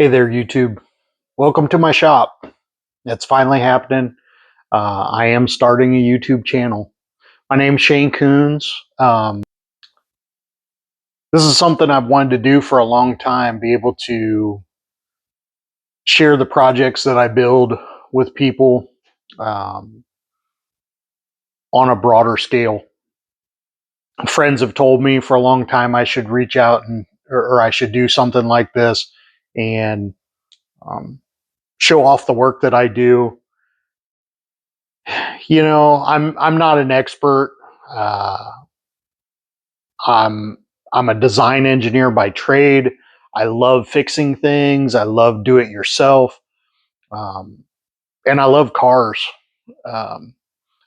Hey there, YouTube. Welcome to my shop. It's finally happening. I am starting a YouTube channel. My name's Shane Coons. This is something I've wanted to do for a long time, be able to share the projects that I build with people um, on a broader scale. Friends have told me for a long time I should reach out or I should do something like this and um, show off the work that I do. I'm not an expert. Uh, I'm I'm a design engineer by trade. I love fixing things. I love do it yourself, um, and I love cars. Um,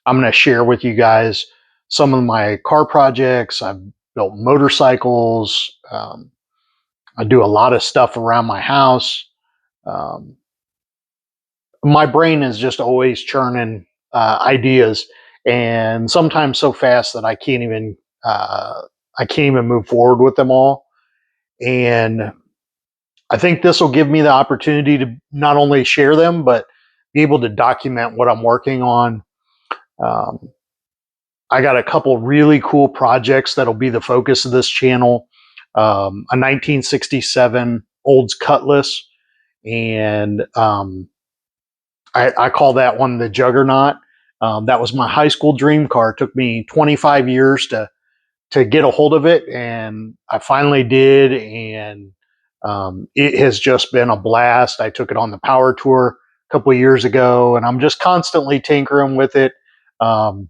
I'm going to share with you guys some of my car projects. I've built motorcycles. I do a lot of stuff around my house. Um, my brain is just always churning ideas, and sometimes so fast that uh, I can't even move forward with them all. And I think this will give me the opportunity to not only share them, but be able to document what I'm working on. Um, I got a couple really cool projects that'll be the focus of this channel. A 1967 Olds Cutlass, and I call that one the Juggernaut. That was my high school dream car. It took me 25 years to get a hold of it, and I finally did, and it has just been a blast. I took it on the power tour a couple of years ago, and I'm just constantly tinkering with it. Um,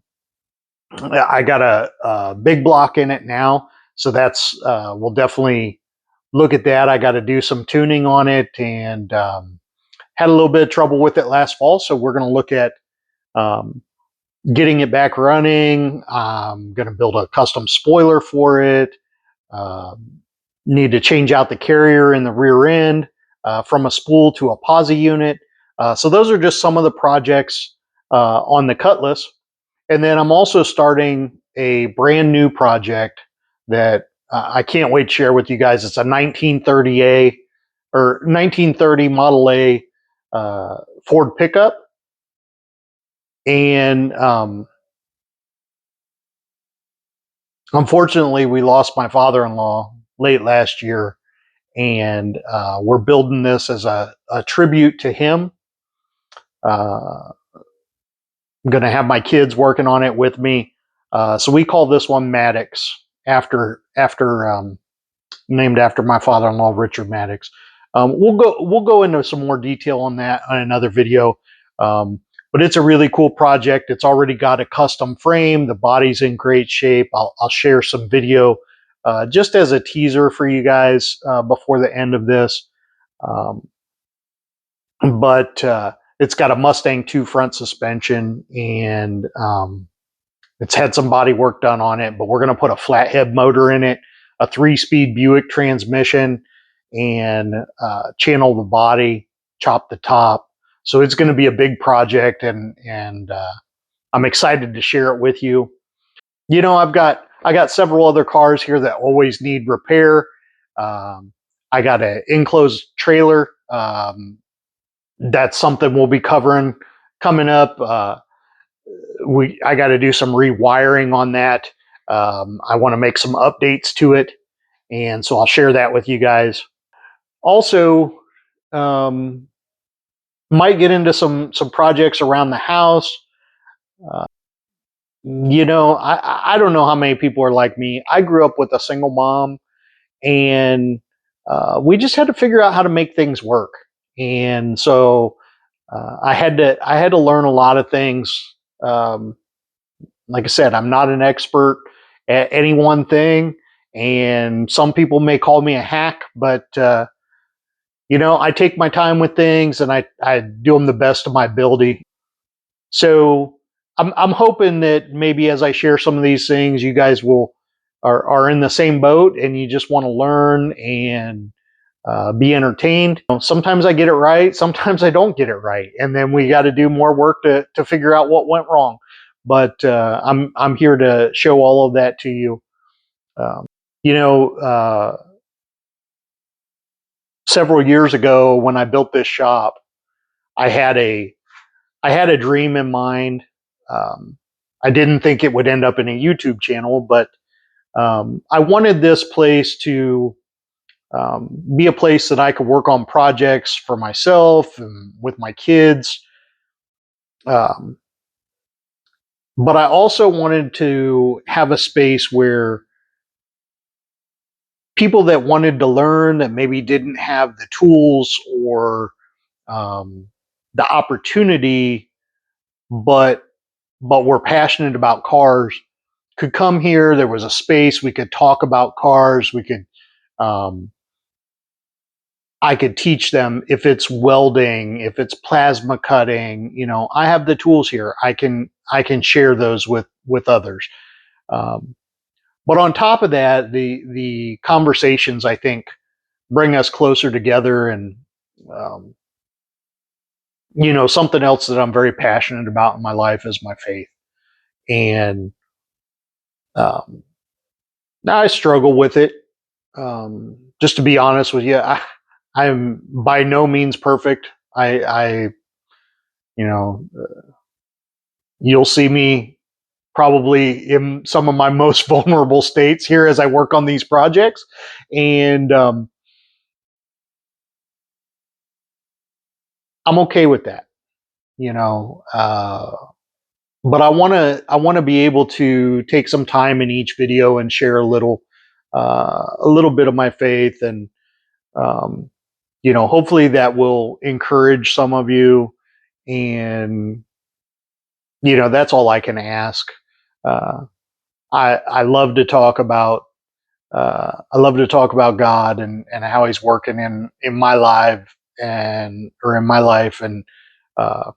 I got a big block in it now, so that's we'll definitely look at that. I got to do some tuning on it, and had a little bit of trouble with it last fall, so we're going to look at um, getting it back running. I'm going to build a custom spoiler for it. Need to change out the carrier in the rear end from a spool to a posi unit. So those are just some of the projects on the Cutlass. And then I'm also starting a brand new project that I can't wait to share with you guys. It's a 1930A or 1930 Model A Ford pickup. And unfortunately, we lost my father-in-law late last year, and we're building this as a tribute to him. I'm going to have my kids working on it with me. So we call this one Maddox, after named after my father-in-law, Richard Maddox. We'll go into some more detail on that on another video. But it's a really cool project. It's already got a custom frame. The body's in great shape. I'll share some video just as a teaser for you guys before the end of this. Um, but it's got a Mustang 2 front suspension, and it's had some body work done on it, but we're going to put a flathead motor in it, a 3-speed Buick transmission, and channel the body, chop the top. So it's going to be a big project, and I'm excited to share it with you. I got several other cars here that always need repair. I got an enclosed trailer. That's something we'll be covering coming up. I got to do some rewiring on that. I want to make some updates to it, and so I'll share that with you guys. Also, um, might get into some projects around the house. Uh, I don't know how many people are like me. I grew up with a single mom, and we just had to figure out how to make things work. And so I had to learn a lot of things. Um, like I said, I'm not an expert at any one thing, and some people may call me a hack, but I take my time with things, and I do them the best of my ability. So I'm hoping that maybe as I share some of these things, you guys are in the same boat, and you just want to learn and be entertained. Sometimes I get it right, sometimes I don't get it right, and then we got to do more work to figure out what went wrong. But I'm here to show all of that to you. Um, you know, uh, several years ago when I built this shop, I had a dream in mind. Um, I didn't think it would end up in a YouTube channel, but I wanted this place to be a place that I could work on projects for myself and with my kids. Um, but I also wanted to have a space where people that wanted to learn that maybe didn't have the tools or um, the opportunity, but were passionate about cars, could come here. There was a space we could talk about cars. We could um, I could teach them if it's welding, if it's plasma cutting. I have the tools here. I can share those with others. Um, but on top of that, the conversations, I think, bring us closer together. And um, something else that I'm very passionate about in my life is my faith. And um, now I struggle with it. Just to be honest with you, I'm by no means perfect. I you know, you'll see me probably in some of my most vulnerable states here as I work on these projects, and I'm okay with that. You know, but I want to be able to take some time in each video and share a little bit of my faith, and um, hopefully that will encourage some of you. And that's all I can ask. Uh, I love to talk about God and how He's working in my life or in my life, and uh,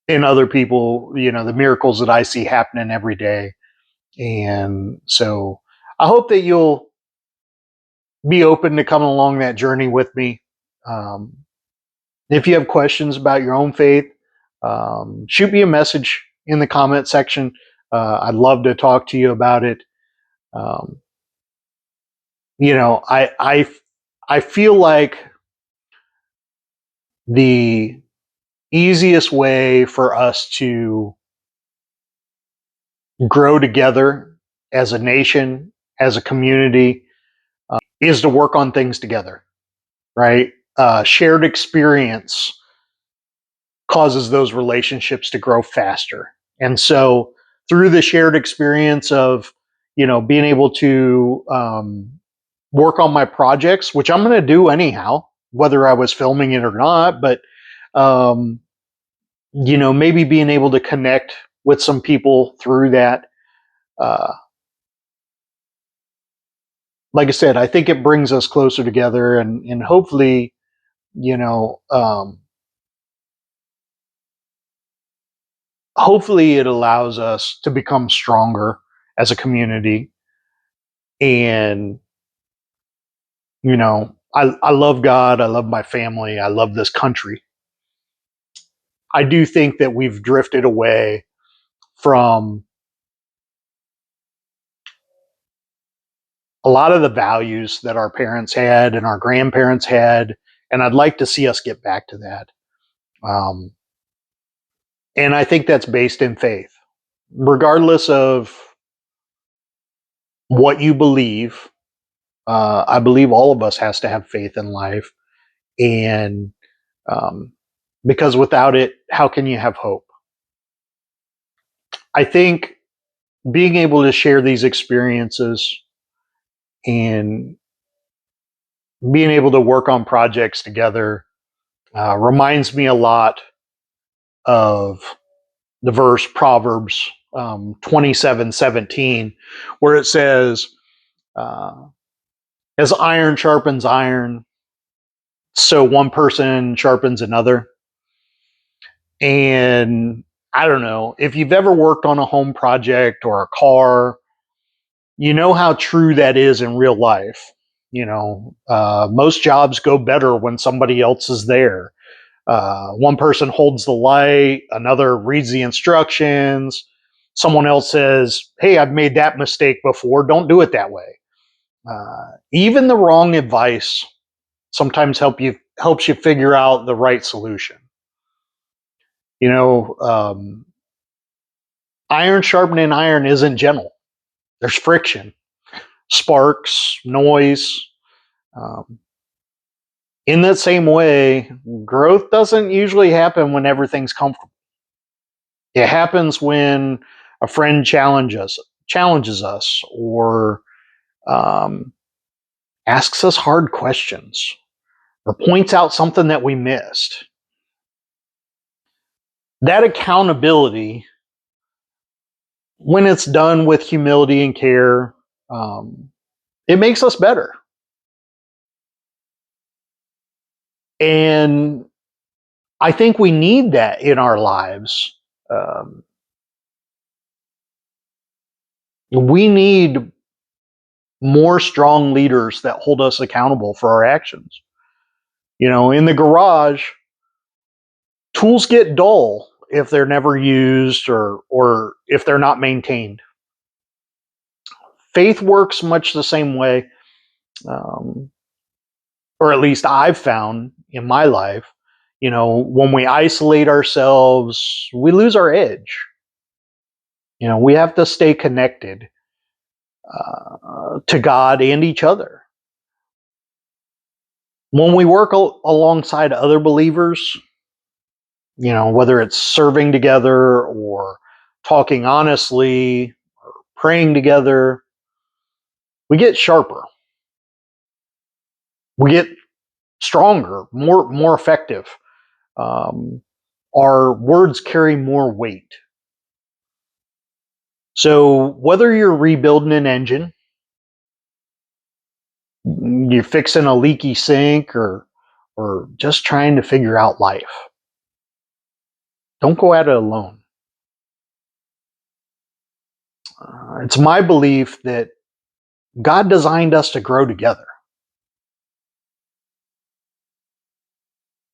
in other people. The miracles that I see happening every day. And so I hope that you'll be open to coming along that journey with me. Um, if you have questions about your own faith, shoot me a message in the comment section. I'd love to talk to you about it. Um, I feel like the easiest way for us to grow together as a nation, as a community, is to work on things together, right? Shared experience causes those relationships to grow faster. And so through the shared experience of, being able to work on my projects, which I'm going to do anyhow, whether I was filming it or not, but, um, maybe being able to connect with some people through that. Uh, like I said, I think it brings us closer together, and hopefully, you know, um, hopefully it allows us to become stronger as a community. And I love God, I love my family, I love this country. I do think that we've drifted away from a lot of the values that our parents had and our grandparents had, and I'd like to see us get back to that. um, and I think that's based in faith, regardless of what you believe. I believe all of us has to have faith in life, and um, because without it, how can you have hope? I think being able to share these experiences and being able to work on projects together reminds me a lot of the verse Proverbs 27:17, where it says, uh, as iron sharpens iron, so one person sharpens another. And I don't know if you've ever worked on a home project or a car, you know how true that is in real life. Most jobs go better when somebody else is there. One person holds the light, another reads the instructions, someone else says, hey, I've made that mistake before, don't do it that way. Even the wrong advice sometimes helps you figure out the right solution. Iron sharpening iron isn't gentle. There's friction, sparks, noise. Um, in that same way, growth doesn't usually happen when everything's comfortable. It happens when a friend challenges us, or um, asks us hard questions, or points out something that we missed. That accountability, when it's done with humility and care, um, it makes us better. And I think we need that in our lives. Um, we need more strong leaders that hold us accountable for our actions. In the garage, tools get dull if they're never used, or if they're not maintained. Faith works much the same way, um, or at least I've found in my life. When we isolate ourselves, we lose our edge. We have to stay connected to God and each other. When we work alongside other believers, whether it's serving together, or talking honestly, or praying together, we get sharper. We get stronger, more effective. Our words carry more weight. So whether you're rebuilding an engine, you're fixing a leaky sink, or just trying to figure out life, don't go at it alone. It's my belief that God designed us to grow together.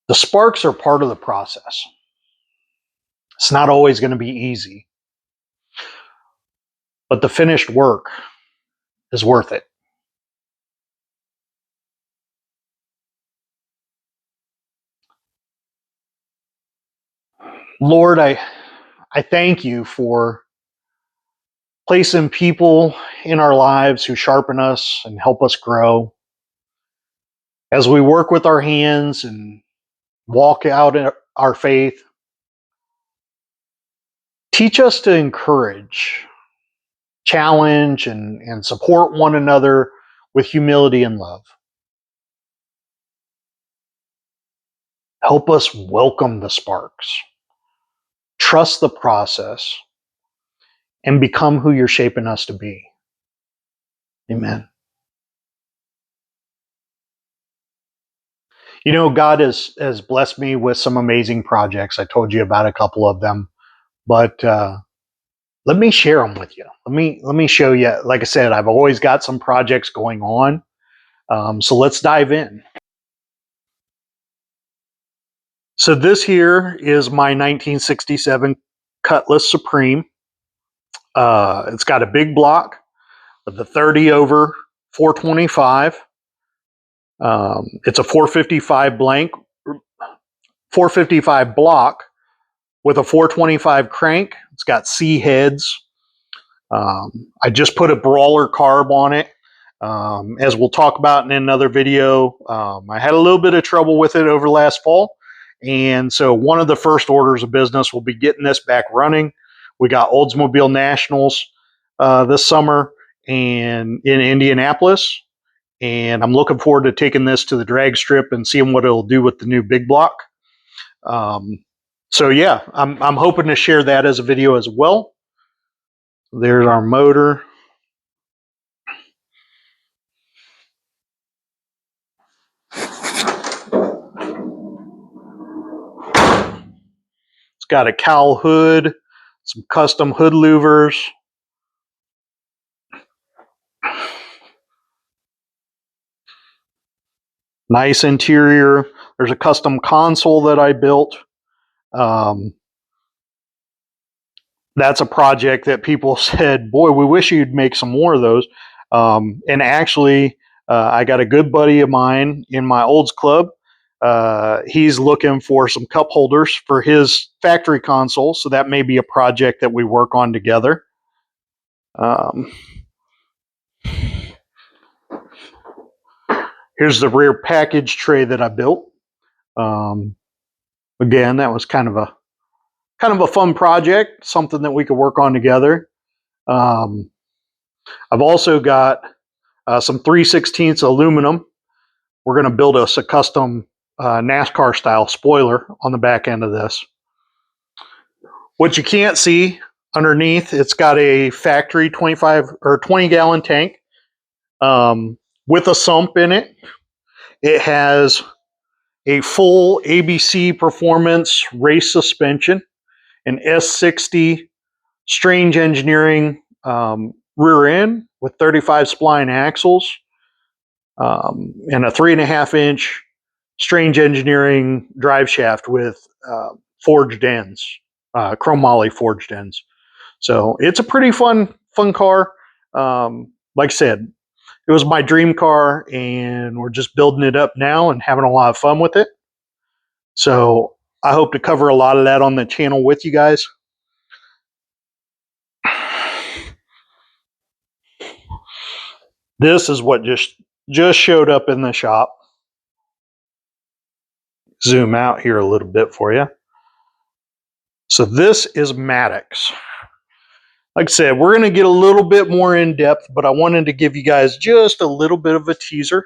The sparks are part of the process. It's not always going to be easy, but the finished work is worth it. Lord, I thank you for placing people in our lives who sharpen us and help us grow. As we work with our hands and walk out in our faith, teach us to encourage, challenge, and support one another with humility and love. Help us welcome the sparks, trust the process, and become who you're shaping us to be. Amen. God has blessed me with some amazing projects. I told you about a couple of them, but let me share them with you. Let me show you. Like I said, I've always got some projects going on. So let's dive in. So this here is my 1967 Cutlass Supreme. It's got a big block of the 30 over 425. It's a 455 blank, 455 block with a 425 crank. It's got C heads. I just put a brawler carb on it. As we'll talk about in another video, I had a little bit of trouble with it over last fall. And so one of the first orders of business will be getting this back running. We got Oldsmobile Nationals this summer and in Indianapolis. And I'm looking forward to taking this to the drag strip and seeing what it'll do with the new big block. So yeah, I'm hoping to share that as a video as well. There's our motor. It's got a cowl hood, some custom hood louvers. Nice interior. There's a custom console that I built. That's a project that people said, boy, we wish you'd make some more of those. And actually, I got a good buddy of mine in my Olds club. He's looking for some cup holders for his factory console, so that may be a project that we work on together. Here's the rear package tray that I built. Again, that was kind of a fun project, something that we could work on together. I've also got some 3/16 aluminum. We're going to build us a custom NASCAR style spoiler on the back end of this. What you can't see underneath, it's got a factory 25 or 20 gallon tank with a sump in it. It has a full ABC Performance race suspension, an S60 Strange Engineering rear end with 35 spline axles, and a 3.5-inch Strange Engineering drive shaft with forged ends, chromoly forged ends. So it's a pretty fun car. Like I said, it was my dream car, and we're just building it up now and having a lot of fun with it. So I hope to cover a lot of that on the channel with you guys. This is what just showed up in the shop. Zoom out here a little bit for you. So this is Maddox. Like I said, we're going to get a little bit more in depth, but I wanted to give you guys just a little bit of a teaser.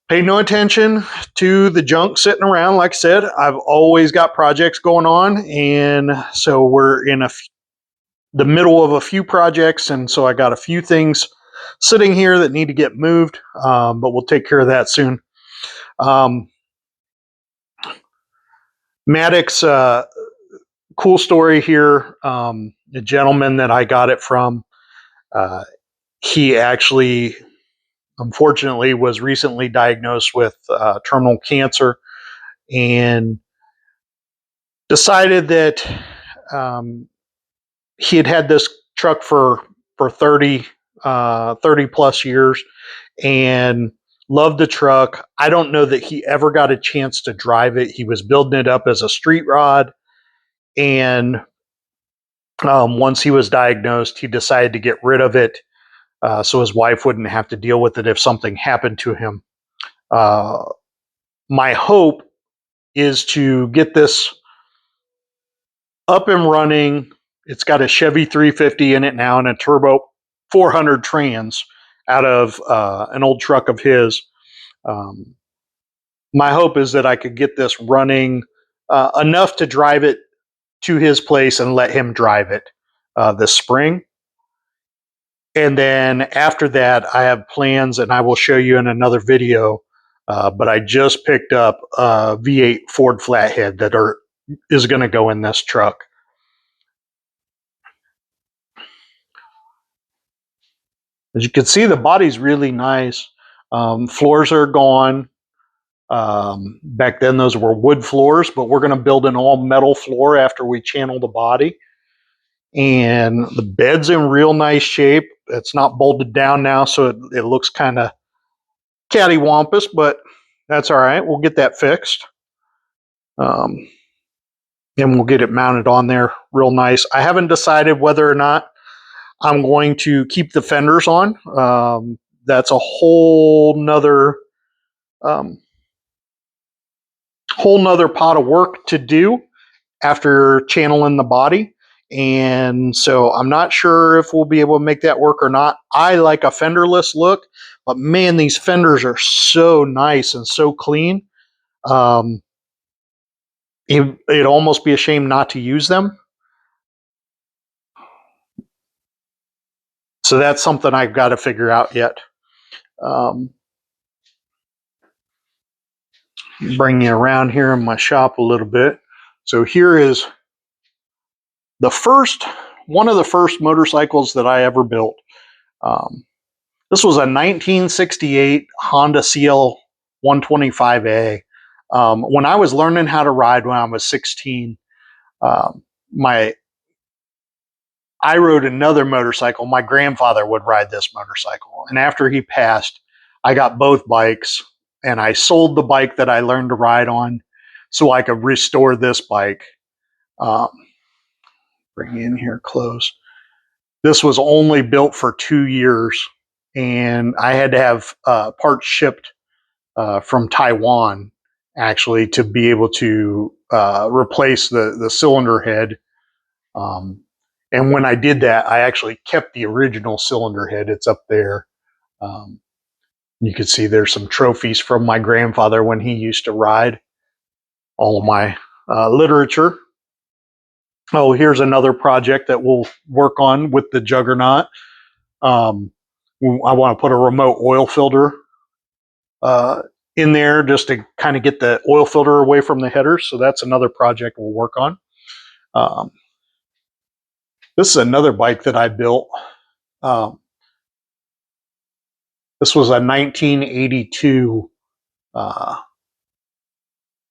Pay no attention to the junk sitting around. Like I said, I've always got projects going on, and so we're in the middle of a few projects, and so I got a few things sitting here that need to get moved, but we'll take care of that soon. Maddox, cool story here. The gentleman that I got it from, he actually, unfortunately, was recently diagnosed with terminal cancer and decided that he had this truck for 30 plus years and loved the truck. I don't know that he ever got a chance to drive it. He was building it up as a street rod, and once he was diagnosed, he decided to get rid of it so his wife wouldn't have to deal with it if something happened to him. My hope is to get this up and running. It's got a Chevy 350 in it now and a turbo 400 trans out of an old truck of his. My hope is that I could get this running enough to drive it to his place and let him drive it this spring. And then after that, I have plans, and I will show you in another video, but I just picked up a V8 Ford flathead that is going to go in this truck. As you can see, the body's really nice. Floors are gone. Back then, those were wood floors, but we're going to build an all metal floor after we channel the body. And the bed's in real nice shape. It's not bolted down now, so it looks kind of cattywampus, but that's all right. We'll get that fixed. And we'll get it mounted on there real nice. I haven't decided whether or not I'm going to keep the fenders on. That's a whole nother pot of work to do after channeling the body. And so I'm not sure if we'll be able to make that work or not. I like a fenderless look, but man, these fenders are so nice and so clean. It'd almost be a shame not to use them. So that's something I've got to figure out yet. Bring you around here in my shop a little bit. So here is one of the first motorcycles that I ever built. This was a 1968 Honda CL 125A. When I was learning how to ride when I was 16, I rode another motorcycle. My grandfather would ride this motorcycle, and after he passed, I got both bikes, and I sold the bike that I learned to ride on so I could restore this bike. Um, bring in here close. This was only built for 2 years, and I had to have parts shipped from Taiwan, actually, to be able to replace the cylinder head. And when I did that, I actually kept the original cylinder head. It's up there. Um, you can see there's some trophies from my grandfather when he used to ride. All of my literature. Oh, here's another project that we'll work on with the Juggernaut. Um, I want to put a remote oil filter in there just to kind of get the oil filter away from the header. So that's another project we'll work on. Um, this is another bike that I built. Um, this was a 1982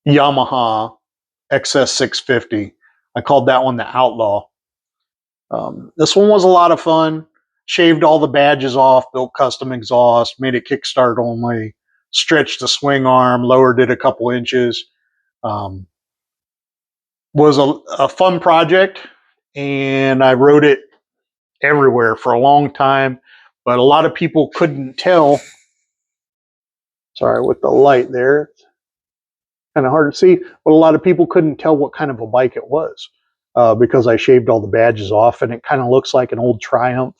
Yamaha XS650. I called that one the Outlaw. This one was a lot of fun. Shaved all the badges off, built custom exhaust, made it kickstart only, stretched the swing arm, lowered it a couple inches. Um, was a fun project, and I rode it everywhere for a long time, but a lot of people couldn't tell. Sorry, with the light there, it's kind of hard to see, but a lot of people couldn't tell what kind of a bike it was because I shaved all the badges off, and it kind of looks like an old Triumph.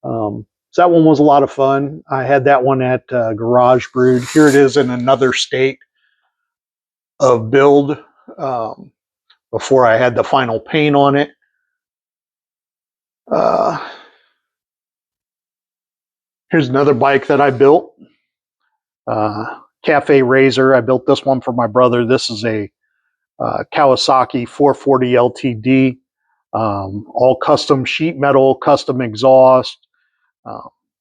So that one was a lot of fun. I had that one at Garage Brewed. Here it is in another state of build before I had the final paint on it. Here's another bike that I built. Cafe Razor. I built this one for my brother. This is a Kawasaki 440 LTD. All custom sheet metal, custom exhaust.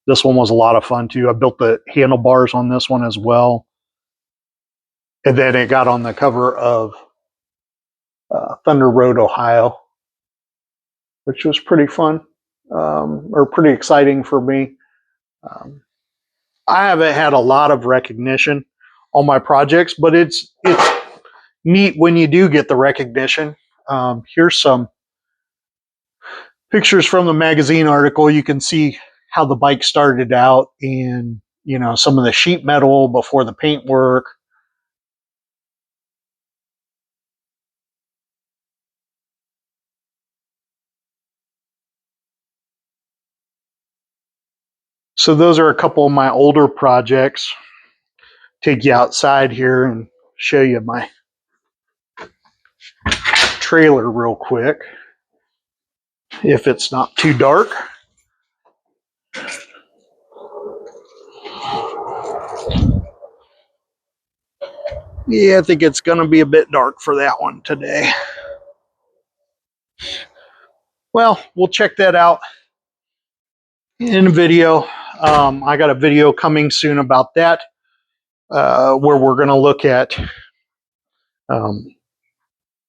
This one was a lot of fun too. I built the handlebars on this one as well. And then it got on the cover of Thunder Road, Ohio, which was pretty fun or pretty exciting for me. I haven't had a lot of recognition on my projects, but it's neat when you do get the recognition. Here's some pictures from the magazine article. You can see how the bike started out, and some of the sheet metal before the paint work. So those are a couple of my older projects. Take you outside here and show you my trailer real quick, if it's not too dark. Yeah, I think it's going to be a bit dark for that one today. Well, we'll check that out in a video. I got a video coming soon about that, where we're going to look at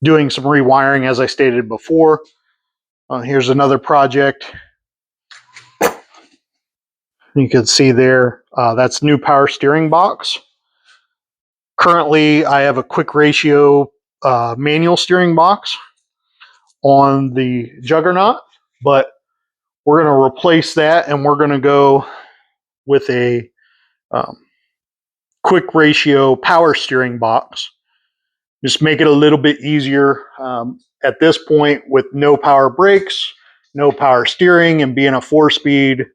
doing some rewiring, as I stated before. Here's another project. You can see there, that's new power steering box. Currently, I have a quick ratio manual steering box on the Juggernaut, but we're going to replace that, and we're going to go with a quick ratio power steering box. Just make it a little bit easier at this point with no power brakes, no power steering, and being a 4-speed.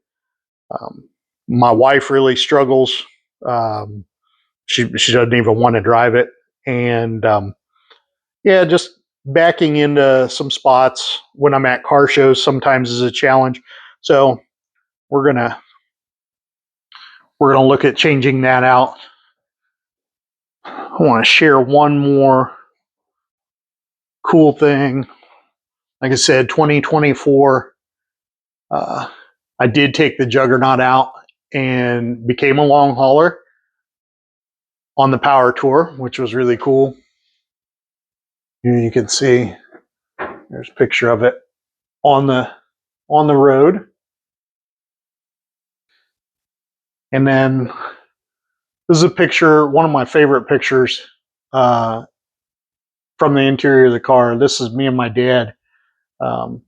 My wife really struggles. She doesn't even want to drive it, and yeah, just backing into some spots when I'm at car shows sometimes is a challenge. So we're gonna look at changing that out. I want to share one more cool thing. Like I said, 2024, I did take the Juggernaut out and became a long hauler on the power tour, which was really cool. Here you can see there's a picture of it on the road. And then This is a picture, one of my favorite pictures uh, from the interior of the car. This is me and my dad. Um,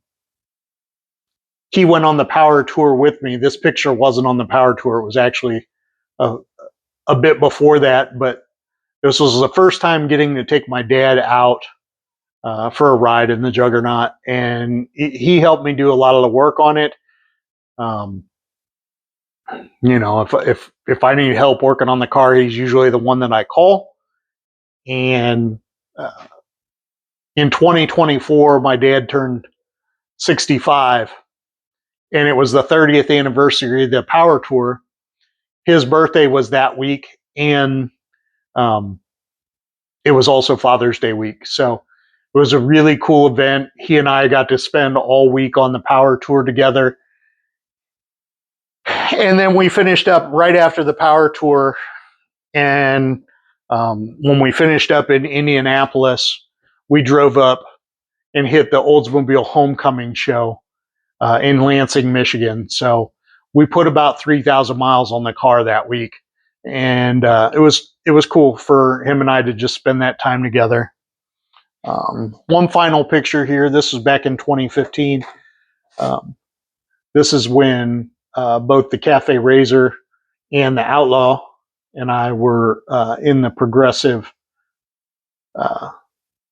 he went on the power tour with me. This picture wasn't on the power tour. It was actually a, a bit before that, but this was the first time getting to take my dad out for a ride in the Juggernaut, and he helped me do a lot of the work on it. Um, you know, if I need help working on the car, he's usually the one that I call. And uh, in 2024, my dad turned 65, and it was the 30th anniversary of the Power Tour. His birthday was that week, and um, it was also Father's Day week. So it was a really cool event. He and I got to spend all week on the Power Tour together. And then we finished up right after the Power Tour. And when we finished up in Indianapolis, we drove up and hit the Oldsmobile Homecoming show in Lansing, Michigan. So we put about 3,000 miles on the car that week, and it was cool for him and I to just spend that time together. One final picture here. This was back in 2015. Um, this is when both the Cafe Razor and the Outlaw and I were in the Progressive uh,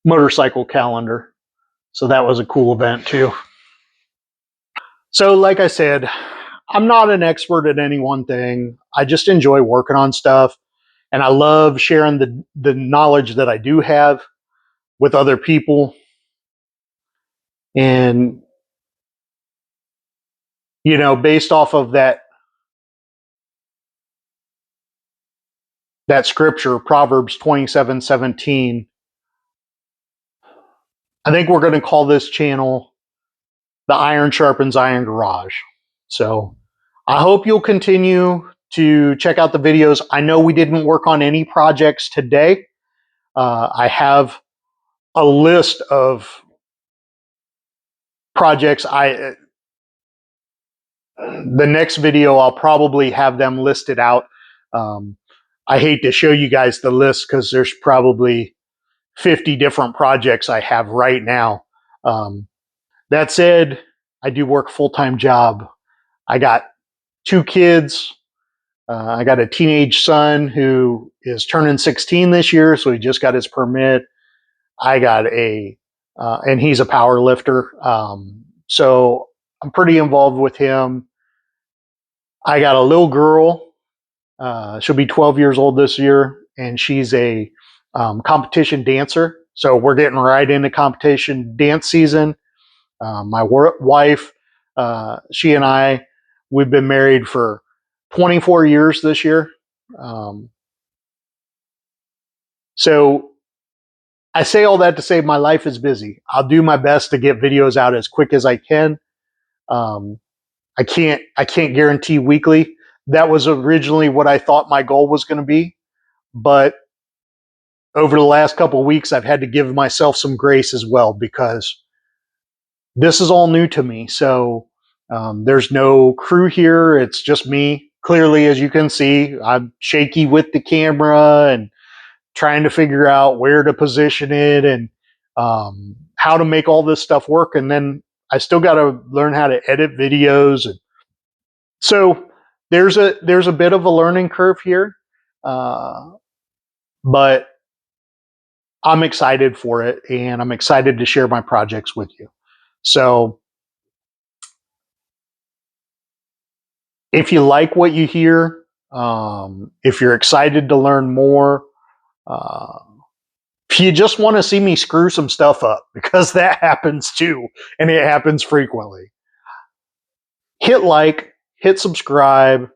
motorcycle calendar. So that was a cool event too. So, like I said, I'm not an expert at any one thing. I just enjoy working on stuff, and I love sharing the knowledge that I do have with other people. And you know, based off of that scripture, Proverbs 27:17, I think we're going to call this channel the Iron Sharpens Iron Garage. So I hope you'll continue to check out the videos. I know we didn't work on any projects today. I have a list of projects. The next video, I'll probably have them listed out. Um, I hate to show you guys the list because there's probably 50 different projects I have right now. That said, I do work a full-time job. I got 2 kids. I got a teenage son who is turning 16 this year, so he just got his permit. I got and he's a power lifter. So I'm pretty involved with him. I got a little girl. She'll be 12 years old this year, and she's a competition dancer. So we're getting right into competition dance season. My wife, she and I, we've been married for 24 years this year. Um, so I say all that to say my life is busy. I'll do my best to get videos out as quick as I can. Um, I can't guarantee weekly. That was originally what I thought my goal was going to be, but over the last couple of weeks, I've had to give myself some grace as well because this is all new to me. So there's no crew here. It's just me. Clearly, as you can see, I'm shaky with the camera and trying to figure out where to position it and how to make all this stuff work. And then I still got to learn how to edit videos. And so there's a bit of a learning curve here, but I'm excited for it, and I'm excited to share my projects with you. So if you like what you hear, if you're excited to learn more, uh, if you just want to see me screw some stuff up, because that happens too, and it happens frequently, hit like, hit subscribe,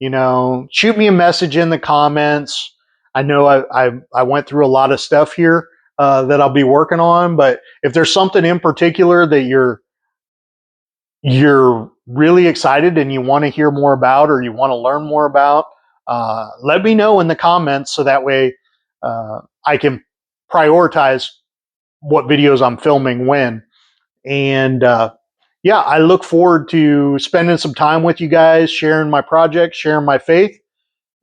you know, shoot me a message in the comments. I know I went through a lot of stuff here that I'll be working on, but if there's something in particular that you're really excited and you want to hear more about or you want to learn more about, let me know in the comments so that way I can prioritize what videos I'm filming when. And yeah, I look forward to spending some time with you guys, sharing my projects, sharing my faith,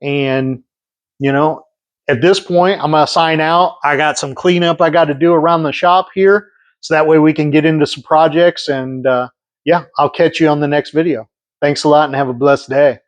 and You know, at this point, I'm going to sign out. I got some cleanup I got to do around the shop here. So that way we can get into some projects. And yeah, I'll catch you on the next video. Thanks a lot and have a blessed day.